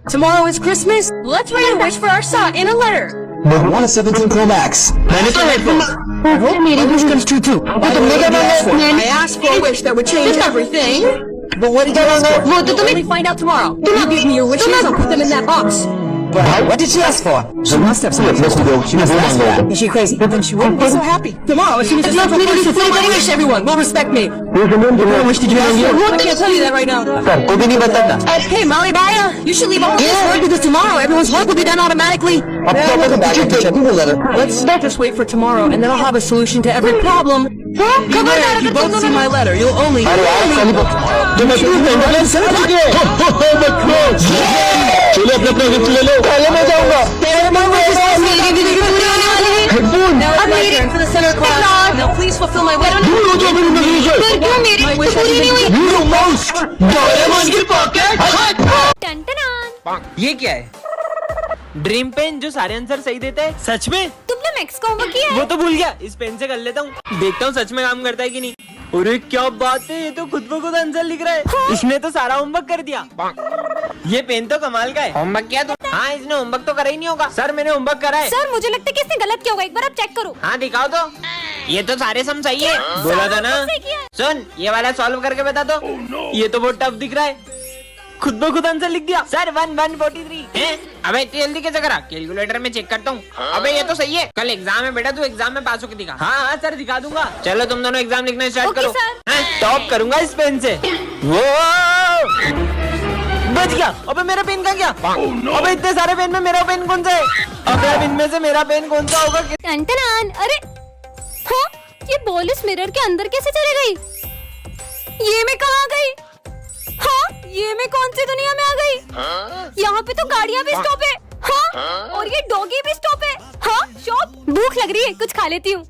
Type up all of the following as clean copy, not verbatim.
Tomorrow is Christmas. Let's write a wish for our son in a letter. I want a 17 Pro Max. मैंने तो headphones. I hope मेरी wish comes true too. I asked for a wish that would change everything. But what did you ask for? We'll only find out tomorrow. You give me your wishes, I'll put them in that box. What did she ask for? She must have something. She must ask for that. Is she crazy? Then she wouldn't be so happy. Tomorrow, as soon as it's time for Christmas, wish everyone will respect me. What wish did you ask for? I can't tell you that right now. कोई भी नहीं बताता। Hey, Molly Baya, you should leave all this work because tomorrow everyone's work will be done automatically. Let's not just wait for tomorrow, and then I'll have a solution to every problem. Come on, you both see my letter. You'll only. चलो अपने अपने gift ले लो। पहले मैं जाऊंगा। Now it's my turn for the center class. Now please fulfill my wish. My wish hasn't been. ये क्या है? ड्रीम पेन जो सारे आंसर सही देता है। सच में? तुमने मैक्स का होमवर्क किया है? वो तो भूल गया। इस पेन से कर लेता हूँ। देखता हूँ सच में काम करता है कि नहीं। अरे क्या बात है, ये तो खुद ब खुद आंसर लिख रहा है। हाँ? इसने तो सारा होमवर्क कर दिया। ये पेन तो कमाल का है। होमवर्क किया तो? हाँ, इसने होमवर्क तो करा ही नहीं होगा। सर मैंने होमवर्क करा है। सर मुझे लगता है कि इसने गलत किया होगा, एक बार आप चेक करो। हाँ दिखाओ तो। ये तो सारे सम सही है। बोला था ना। सुन, ये वाला सॉल्व करके बता दो। ये तो बहुत टफ दिख रहा है। खुद ब खुद आंसर लिख दिया। सर 1143 है। अबे इतनी जल्दी कैसे करा? कैलकुलेटर में चेक करता हूँ। अबे ये तो सही है। कल एग्जाम है बेटा, तू एग्जाम में पास होके दिखा। हाँ हाँ सर दिखा दूंगा। चलो तुम दोनों एग्जाम लिखना स्टार्ट करो। टॉप करूंगा इस पेन से। वो बच गया। अबे मेरा पेन कहाँ गया? अबे इतने सारे पेन में मेरा पेन कौन सा है? अबे अब इनमें से मेरा पेन कौन सा होगा? टन अरे हाँ, ये बॉल इस मिरर के अंदर कैसे चली गई? ये मैं कहाँ आ गई? हाँ, ये मैं कौन सी दुनिया में आ गई? यहाँ पे तो गाड़ियाँ भी स्टॉप है। हाँ, और ये डॉगी भी स्टॉप है। हाँ, शॉप। भूख लग रही है, कुछ खा लेती हूँ।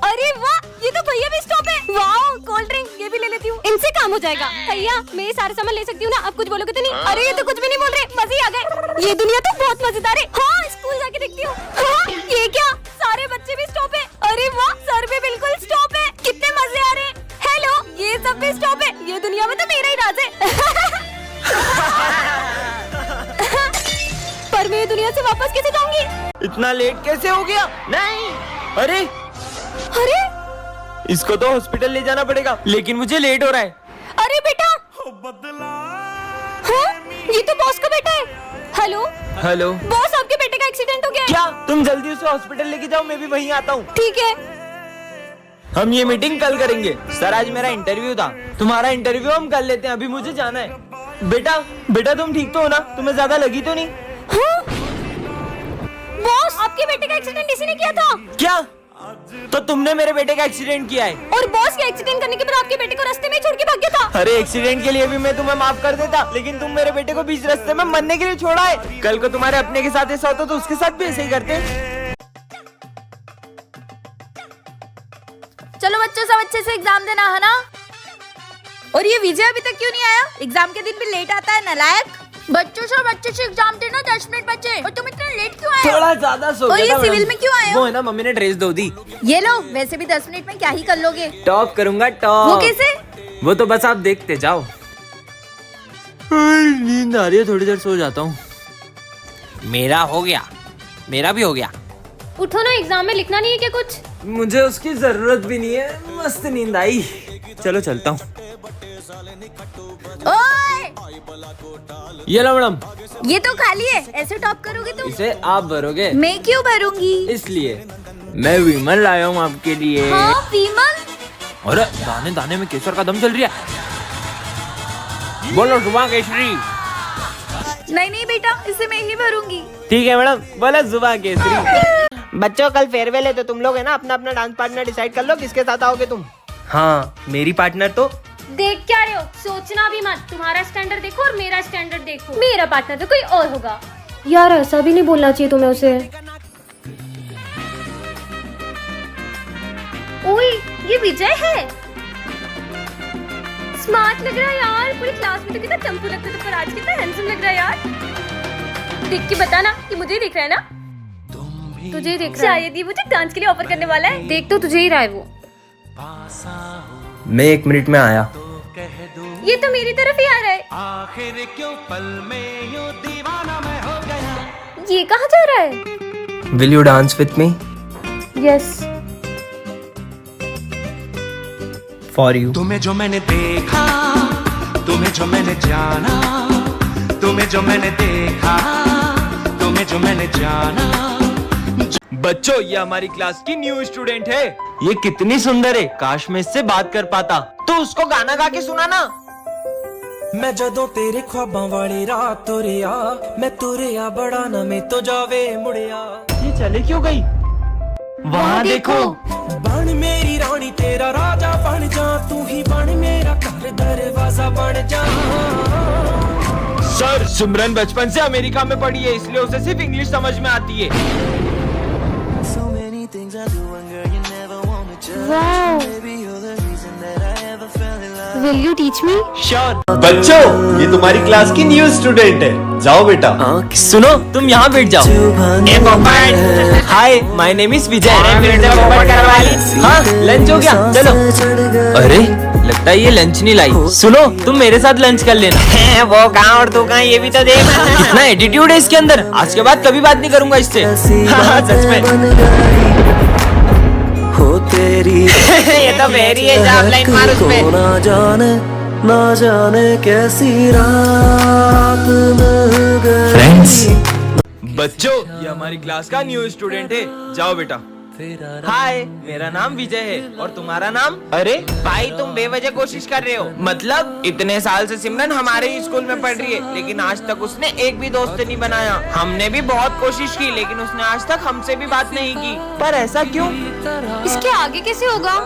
अरे वाह, ये तो भैया भी स्टॉप है। वाह, कोल्ड ड्रिंक ये भी ले लेती हूँ। इनसे काम हो जाएगा। भैया मैं ये सारे सामान ले सकती हूँ ना? आप कुछ बोलोगे तो नहीं? अरे ये तो कुछ भी नहीं बोल रहे, मजे ही आ गए। ये दुनिया तो बहुत मजेदार है। हाँ, स्कूल जाके देखती हूँ। हाँ, ये क्या? सारे बच्चे भी स्टॉप है। अरे वाह, सर भी बिल्कुल स्टॉप है। कितने मजे आ रहे हैं। हेलो, ये सब भी स्टॉप है। ये दुनिया में तो मेरा ही राज है। पर मैं दुनिया से वापस कैसे जाऊंगी? इतना लेट कैसे हो गया? नहीं, अरे इसको तो हॉस्पिटल ले जाना पड़ेगा, लेकिन मुझे लेट हो रहा है। अरे बेटा, हाँ, ये तो बॉस का बेटा है। हेलो हेलो बॉस, आपके बेटे का एक्सीडेंट हो गया है। क्या? तुम जल्दी उसे हॉस्पिटल लेके जाओ, मैं भी वहीं आता हूँ। ठीक है। हम ये मीटिंग कल करेंगे। सर आज मेरा इंटरव्यू था। तुम्हारा इंटरव्यू हम कर लेते हैं, अभी मुझे जाना है। बेटा तुम ठीक तो हो ना? तुम्हें ज्यादा लगी तो नहीं? हाँ? बॉस, आपके बेटे का एक्सीडेंट इसी ने किया था। क्या? तो तुमने मेरे बेटे का एक्सीडेंट किया है? और बॉस के एक्सीडेंट करने के बाद आपके बेटे को रास्ते में ही छोड़ के भाग गया था। अरे एक्सीडेंट के लिए भी मैं तुम्हें माफ कर देता, लेकिन तुम मेरे बेटे को बीच रास्ते में मरने के लिए छोड़ा है। कल को तुम्हारे अपने के साथ ऐसा होता तो उसके साथ भी ऐसे ही करते। चलो बच्चों, सब अच्छे से एग्जाम देना है ना? और ये विजय अभी तक क्यों नहीं आया? एग्जाम के दिन भी लेट आता है, नालायक। बच्चों सब अच्छे से एग्जाम देना, 10 मिनट बचे। और तुम इतना लेट क्यों आए? थोड़ा ज्यादा सो और गया ये था सिविल मैडम। में क्यों आए हो? वो है ना, मम्मी ने ड्रेस धो दी। ये लो, वैसे भी 10 मिनट में क्या ही कर लोगे? टॉप करूंगा, टॉप। वो कैसे? वो तो बस आप देखते जाओ। नींद आ रही है, थोड़ी देर सो जाता हूँ। मेरा हो गया, मेरा भी हो गया। उठो ना, एग्जाम में लिखना नहीं है क्या कुछ? मुझे उसकी जरूरत भी नहीं है, मस्त नींद आई। चलो चलता हूँ। ओए! ये लो मैडम। ये तो खाली है, ऐसे टॉप करोगे तुम? इसे आप भरोगे? मैं क्यों भरूंगी? इसलिए मैं विमल लाया हूँ आपके लिए। हाँ, विमल। अरे दाने दाने में केसर का दम चल रही है। बोलो जुबान केसरी। नहीं बेटा, इसे मैं ही भरूंगी। ठीक है मैडम, बोलो जुबान केसरी। बच्चों कल फेयरवेल है, तो तुम लोग है ना अपना अपना डांस पार्टनर डिसाइड कर लो, किसके साथ आओगे तुम। हाँ, मेरी पार्टनर तो देख क्या रहे हो? सोचना भी मत। तुम्हारा स्टैंडर्ड देखो और मेरा स्टैंडर्ड देखो। मेरा पार्टनर तो कोई और होगा। यार ऐसा भी नहीं बोलना चाहिए तुम्हें उसे। ओए, ये विजय है। स्मार्ट लग रहा है यार, पूरी क्लास में तो कितना चंपू लगता था, पर आज कितना हैंडसम लग रहा है यार। देख के बताना कि मुझे ही दिख रहा है ना? तुझे ही दिख रहा है। शायद ये मुझे डांस के लिए ऑफर करने वाला है। देख तो तुझे ही रहा है वो। मैं 1 मिनट में आया। ये तो मेरी तरफ ही आ रहा है। आखिर क्यों पल में यूं दीवाना ये कहाँ जा रहा है? Will you dance with me? Yes. For you. तुम्हें जो मैंने देखा, तुम्हें जो मैंने जाना, तुम्हें जो मैंने देखा, तुम्हें जो मैंने जाना। बच्चों, ये हमारी क्लास की न्यू स्टूडेंट है। ये कितनी सुंदर है, काश मैं इससे बात कर पाता। तो उसको गाना गा के सुनाना। मैं जदों तेरे ख्वाबां वाली रात तुरिया, मैं तुरिया बड़ा ना मैं तो जावे मुड़िया। ये चले क्यों गई? वहाँ देखो। बन मेरी रानी तेरा राजा बन जा, तू ही बन मेरा घर दरवाजा बन जा। सर, सिमरन बचपन से अमेरिका में पढ़ी है, इसलिए उसे सिर्फ इंग्लिश समझ में आती है। Wow. Will you teach me? Sure. बच्चों, ये तुम्हारी क्लास की न्यू स्टूडेंट है। जाओ बेटा। सुनो, तुम यहाँ बैठ जाओ। हाय, माय नेम इज विजय। हाँ, लंच हो गया, चलो। अरे, लगता है ये लंच नहीं लाई। सुनो, तुम मेरे साथ लंच कर लेना। वो कहाँ और तू कहाँ, ये भी तो देख। कितना एटीट्यूड है इसके अंदर। आज के बाद कभी बात नहीं करूंगा इससे। हाँ, सच में। हो तेरी ये तो वेरी है, जा लाइन मार उस पे। ना जाने कैसी रात मिल गई। फ्रेंड्स, बच्चों, ये हमारी क्लास का न्यू स्टूडेंट है। जाओ बेटा। हाय, मेरा नाम विजय है और तुम्हारा नाम? अरे भाई, तुम बेवजह कोशिश कर रहे हो। मतलब इतने साल से सिमरन हमारे ही स्कूल में पढ़ रही है, लेकिन आज तक उसने एक भी दोस्त नहीं बनाया। हमने भी बहुत कोशिश की, लेकिन उसने आज तक हमसे भी बात नहीं की। पर ऐसा क्यों? इसके आगे कैसे होगा?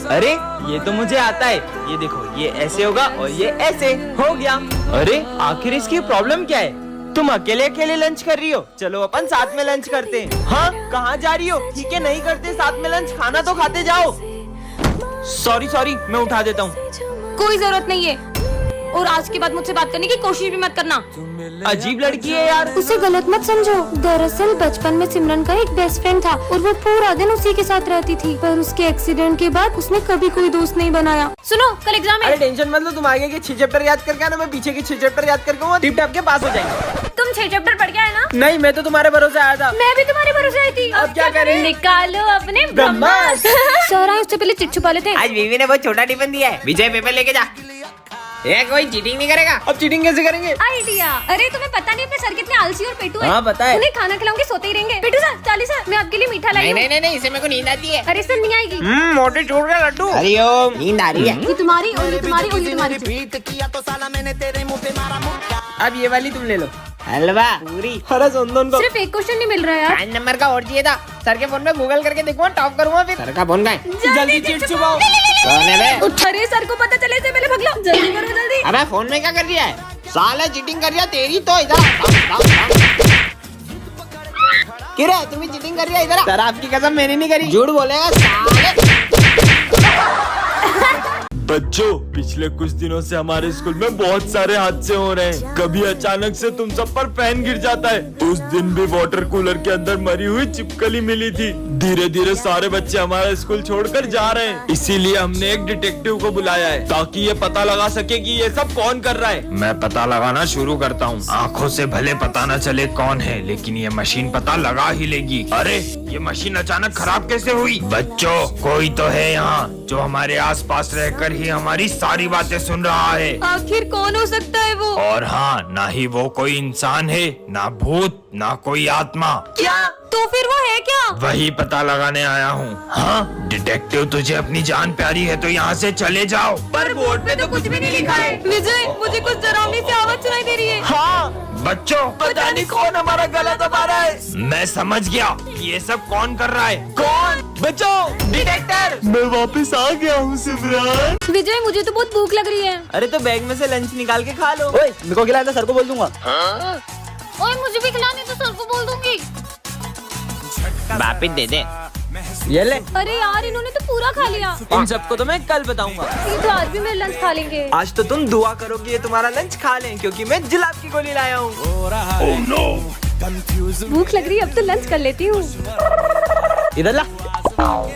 अरे, ये तो मुझे आता है। ये देखो, ये ऐसे होगा और ये ऐसे हो गया। अरे, आखिर इसकी प्रॉब्लम क्या है? तुम अकेले अकेले लंच कर रही हो, चलो अपन साथ में लंच करते हैं। हाँ, कहाँ जा रही हो? ठीक है, नहीं करते साथ में लंच, खाना तो खाते जाओ। सॉरी, मैं उठा देता हूँ। कोई जरूरत नहीं है, और आज के बाद मुझसे बात करने की कोशिश भी मत करना। अजीब लड़की है यार। उसे गलत मत समझो। दरअसल बचपन में सिमरन का एक बेस्ट फ्रेंड था और वो पूरा दिन उसी के साथ रहती थी, पर उसके एक्सीडेंट के बाद उसने कभी कोई दोस्त नहीं बनाया। सुनो, कल एग्जाम है। अरे टेंशन मत लो, तुम आगे के 6 चैप्टर याद करके आना, मैं पीछे के 6 चैप्टर याद करके वो टिप टॉप के पास हो जाएंगे। तुम 6 चैप्टर पढ़ के आए ना? नहीं, मैं तो तुम्हारे भरोसे आया था। मैं भी तुम्हारे भरोसे आई थी। अब क्या करें? निकालो अपने ब्रह्मास्त्र। सर आए उससे पहले चिट छुपा लेते हैं। आज बीवी ने बहुत छोटा टिफिन दिया है। विजय, पेपर लेके जा। ये कोई चीटिंग नहीं करेगा। अब चीटिंग कैसे करेंगे? आइडिया। अरे तुम्हें पता नहीं अपने सर कितने आलसी और पेटू है। हाँ, पता है। उन्हें खाना खिलाऊंगी, सोते ही रहेंगे। पेटू सर, चाली सर, मैं आपके लिए मीठा लाई हूँ। नहीं, इसे मेरे को नींद आती है। अरे सर, नहीं आएगी। मोटे छोड़ का लड्डू। हरिओम, नींद आ रही है। ये तुम्हारी और ये तुम्हारी और ये तुम्हारी। अब ये वाली तुम ले लो। हलवा पूरी। अरे सुन दो उनको। सिर्फ एक क्वेश्चन नहीं मिल रहा है यार। 5 नंबर का और चाहिए था। सर के फोन में गूगल करके देखूंगा, टॉप करूंगा फिर। सर का फोन का है। जल्दी चिट छुपाओ। अरे सर को पता चले से पहले भाग लो। जल्दी करो, जल्दी। अबे फोन में क्या कर रही है? साला चीटिंग कर रही है तेरी तो। इधर किरे, तुम ही चीटिंग कर रही है। इधर सर, आपकी कसम मैंने नहीं करी। झूठ बोलेगा साले। बच्चों, पिछले कुछ दिनों से हमारे स्कूल में बहुत सारे हादसे हो रहे हैं। कभी अचानक से तुम सब पर फैन गिर जाता है। उस दिन भी वाटर कूलर के अंदर मरी हुई छिपकली मिली थी। धीरे धीरे सारे बच्चे हमारा स्कूल छोड़कर जा रहे हैं, इसीलिए हमने एक डिटेक्टिव को बुलाया है, ताकि ये पता लगा सके कि ये सब कौन कर रहा है। मैं पता लगाना शुरू करता हूँ। आँखों से भले पता न चले कौन है, लेकिन ये मशीन पता लगा ही लेगी। अरे, ये मशीन अचानक खराब कैसे हुई? बच्चों, कोई तो है यहाँ जो हमारे आसपास रहकर ही हमारी सारी बातें सुन रहा है। आखिर कौन हो सकता है वो? और हाँ, ना ही वो कोई इंसान है, ना भूत, ना कोई आत्मा। क्या? तो फिर वो है क्या? वही पता लगाने आया हूँ। हाँ, डिटेक्टिव, तुझे अपनी जान प्यारी है तो यहाँ से चले जाओ। पर बोर्ड पे तो कुछ भी नहीं लिखा है। विजय, मुझे कुछ डरावनी सी आवाज सुनाई दे रही है। हाँ बच्चों, पता नहीं कौन हमारा गला दबा रहा है। मैं समझ गया ये सब कौन कर रहा है। कौन? बच्चों, डिटेक्टर। मैं वापस आ गया हूँ सिमरन। विजय, मुझे तो बहुत भूख लग रही है। अरे तो बैग में से लंच निकाल के खा लो। ओए, मेरे को खिलाना, सर को बोल दूंगा। ओए, मुझे भी खिलाने तो सर को बोल दूंगी। वापिस दे दे। ये ले। अरे यार, इन्होंने तो पूरा खा लिया। इन सबको तो मैं कल बताऊंगा। ये तो आज भी मेरा लंच खा लेंगे। आज तो तुम दुआ करोगे ये तुम्हारा लंच खा लें, क्योंकि मैं जिलाब की गोली लाया हूँ। भूख लग रही है, अब तो लंच कर लेती हूँ। इधर ला।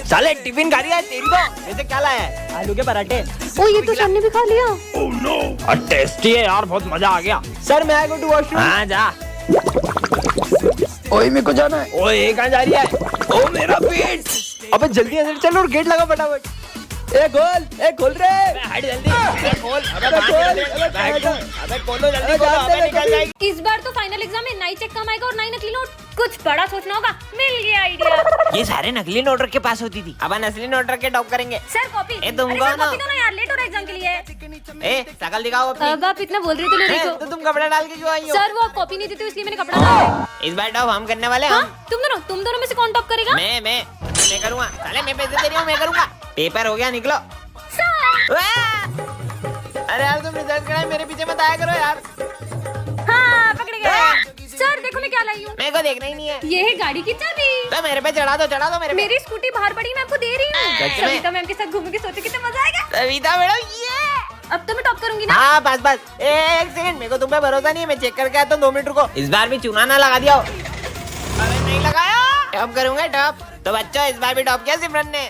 साले टिफिन खा रही है तेरी तो। वैसे क्या लाया है? आलू के पराठे। ओ, ये तो सर ने भी खा लिया। टेस्टी है यार, बहुत मजा आ गया। सर, मैं आई गो टू वॉशरूम। हाँ जा। ओए मेरे को जाना है। ओए कहाँ जा रही है? ओ मेरा पेट। अबे जल्दी अंदर चल और गेट लगा फटाफट। ए खोल रे। हट जल्दी। खोल। अबे खोलो जल्दी खोलो। अबे निकल जाएगी। इस बार तो फाइनल एग्जाम में 9 चेक कम आएगा और 9 नकली नोट। कुछ बड़ा सोचना होगा। मिल गया आइडिया। ये सारे नकली नोटर के पास होती थी, अब असली नोटर के टॉप करेंगे। Sir copy. ए, तुम अरे कौन सर हो? कॉपी दो ना यार, लेट हो रहा है एग्जाम के लिए। ए शकल दिखाओ अपनी। अब आप इतना बोल रहे थे, लो हैं? देखो। तो तुम कपड़ा डाल के क्यों आई हो? सर वो आप कॉपी नहीं देते इसलिए मैंने कपड़ा डाला है। इस बार टॉप हम करने वाले हैं। हाँ? तुम दोनों में से कौन टॉप करेगा? मैं करूँगा। साले मैं पैसे दे रही हूँ, मैं करूँगा। पेपर हो गया, निकलो। सर। अरे यार तुम रिजल्ट कराए, मेरे पीछे मत आया करो यार। हाँ पकड़ गए। सर देखो मैं क्या लाई हूँ। मेरे को देखना ही नहीं है। ये है गाड़ी की चाबी। तो मेरे पे चढ़ा दो मेरे पे। मेरी स्कूटी बाहर पड़ी, मैं आपको दे रही हूँ। सच में? सविता मैम के साथ घूमूंगी, सोचो कितना मजा आएगा। सविता मैडम ये। अब तो मैं टॉप करूंगी ना। हाँ बस एक सेकंड, मेरे को तुम पे भरोसा नहीं है, मैं चेक करके आता हूँ। 2 मिनट रुको। इस बार भी चूना ना लगा दिया हो। अरे नहीं लगाया। टॉप करूंगा टॉप। तो बच्चों इस बार भी टॉप किया सिमरन ने।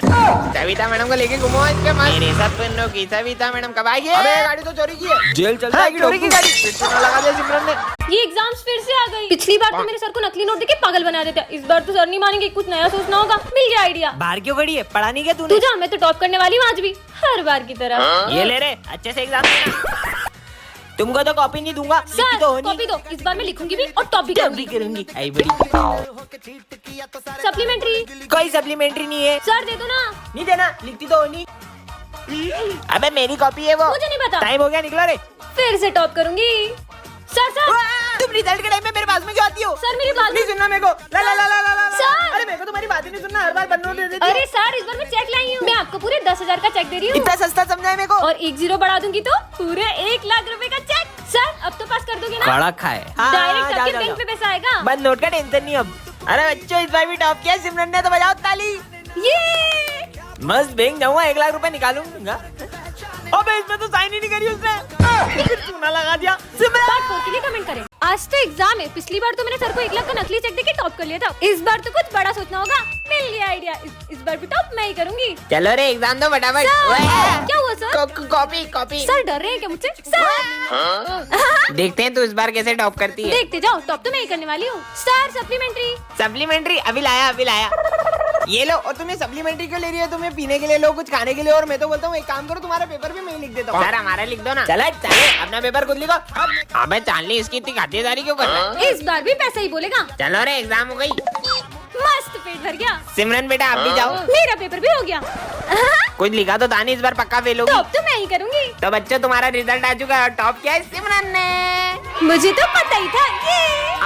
सविता मैडम को लेके घूमो इसके पास। मेरे सपनों की सविता मैडम कब आएगी? अबे गाड़ी तो चोरी की है। जेल चल जाएगी। चोरी की गाड़ी। फिर चूना लगा दिया सिमरन ने। ये एग्जाम्स फिर से आ गई। पिछली बार तो मेरे सर को नकली नोट देके पागल बना देता। इस बार तो सर नहीं मानेंगे, कुछ नया सोचना होगा। मिल गया आइडिया। बाहर क्यों खड़ी है? पढ़ा नहीं क्या तू तूने? जा, मैं तो टॉप करने वाली हूँ आज भी, हर बार की तरह। ये ले रे, अच्छे से एग्जाम देना। तुमको तो कॉपी नहीं दूंगा। सर तो होनी। कॉपी दो, इस बार मैं लिखूंगी भी और टॉप भी करूंगी करूंगी। आई बड़ी। सप्लीमेंट्री। कोई सप्लीमेंट्री नहीं है। सर दे दो ना। नहीं देना, लिखती तो होनी। अबे मेरी कॉपी है वो। मुझे नहीं पता। टाइम हो गया, निकलो रे। फिर से टॉप करूंगी। सर तुम रिजल्ट के टाइम में मेरे पास में क्यों आती हो? सर मेरी बात नहीं सुनना मेरे को। ला ला ला ला ला ला। सर। अरे मेरे को तुम्हारी बात ही नहीं सुनना, हर बार बनने दे देती हो। अरे सर इस बार मैं चेक लाई हूँ। मैं आपको पूरे 10,000 का चेक दे रही हूँ इतना सस्ता समझा है मेरे को। और 1 0 बढ़ा दूंगी तो पूरे 1 लाख रुपए का चेक। सर अब तो पास कर दोगे ना? कड़ा खाए। डायरेक्ट आपके बैंक में पैसा आएगा। बस नोट का टेंशन नहीं अब। अरे बच्चों इस बार भी टॉप किया सिमरन ने, तो बजाओ ताली। ये मस्त बैंक जाऊंगा, 1 लाख रुपए निकालूंगा। अबे इसमें तो साइन ही नहीं करी उसने। फिर चूना लगा दिया। बात के लिए कमेंट करें। आज तो एग्जाम है। पिछली बार तो मैंने सर को 1 लाख का नकली चेक देके टॉप कर लिया था। इस बार तो कुछ बड़ा सोचना होगा। मिल गया आइडिया। इस बार भी टॉप मैं ही करूंगी। चलो रे एग्जाम दो फटाफट। सर, क्या हुआ सर? कॉपी। सर डर रहे हैं क्या मुझसे? सर देखते हैं तू इस बार कैसे टॉप करती है। देखते जाओ, टॉप तो मैं ही करने वाली हूँ। सर सप्लीमेंट्री अभी लाया। ये लो। और तुम्हें सप्लीमेंट्री क्यों ले रही है? तुम्हें पीने के लिए लो, कुछ खाने के लिए। और मैं तो बोलता हूँ एक काम करो, तुम्हारा पेपर भी मैं ही लिख देता हूँ। सर हमारा लिख दो ना। चले अपना पेपर खुद लिखो। अबे चांदनी इसकी इतनी खातिरदारी क्यों कर रहा है? इस बार भी पैसा ही बोलेगा। चलो रे एग्जाम हो गई। मस्त पेट भर गया। सिमरन बेटा आप भी जाओ। मेरा पेपर भी हो गया। कुछ लिखा तो था नहीं, इस बार पक्का फेल होगी। टॉप तो मैं ही करूंगी। तो बच्चों तुम्हारा रिजल्ट आ चुका है और टॉप किया है सिमरन ने। मुझे तो पता ही था।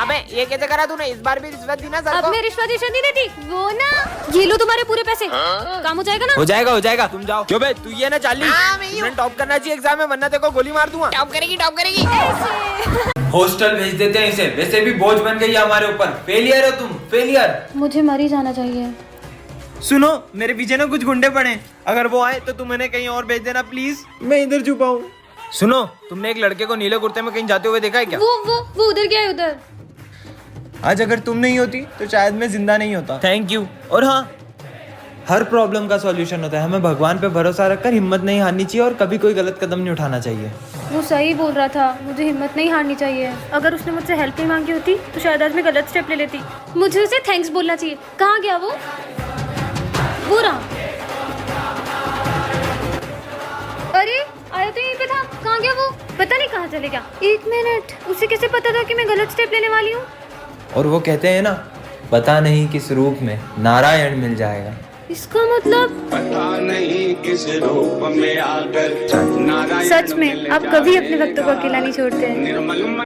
अबे ये कैसे करा तूने? इस बार भी रिश्वत दी ना सर अब को। मैं रिश्वत नहीं देती। वो ना, ये लो तुम्हारे पूरे पैसे। काम हो जाएगा ना? हो जाएगा तुम जाओ। क्यों बे तू ये ना चाली? हाँ, मैं ही हूँ। टॉप करना चाहिए एग्जाम में, वरना तेरे को गोली मार दूंगा। टॉप करेगी। ऐसे। हॉस्टल भेज देते हैं इसे, वैसे भी बोझ बन गई है हमारे ऊपर। फेलियर हो तुम, फेलियर। मुझे मर ही जाना चाहिए। सुनो मेरे पीछे ना कुछ गुंडे पड़े, अगर वो आए तो तुम इन्हें कहीं और भेज देना प्लीज, मैं इधर छुपा हूँ। सुनो तुमने एक लड़के को नीले कुर्ते में कहीं जाते हुए देखा है क्या? वो उधर गया है, उधर। आज अगर तुम नहीं होती तो शायद मैं जिंदा नहीं होता। Thank you. और हाँ, हर प्रॉब्लम का सॉल्यूशन होता है। हमें भगवान पे भरोसा रखकर हिम्मत नहीं हारनी चाहिए और कभी कोई गलत कदम नहीं उठाना चाहिए। वो सही बोल रहा था, मुझे हिम्मत नहीं हारनी चाहिए। अगर उसने मुझसे हेल्प नहीं मांगी होती तो शायद आज मैं गलत स्टेप ले लेती। मुझे उसे थैंक्स बोलना चाहिए। कहाँ गया वो रहा। अरे आया तो यहीं पे था। कहाँ गया वो? पता नहीं कहाँ चले गया। 1 मिनट, उसे कैसे पता था कि मैं गलत स्टेप लेने वाली हूँ? और वो कहते हैं ना, पता नहीं किस रूप में नारायण मिल जाएगा। इसका मतलब पता नहीं किस रूप में आकर नारायण सच में आप कभी अपने भक्तों को अकेला नहीं छोड़ते हैं। निर्मल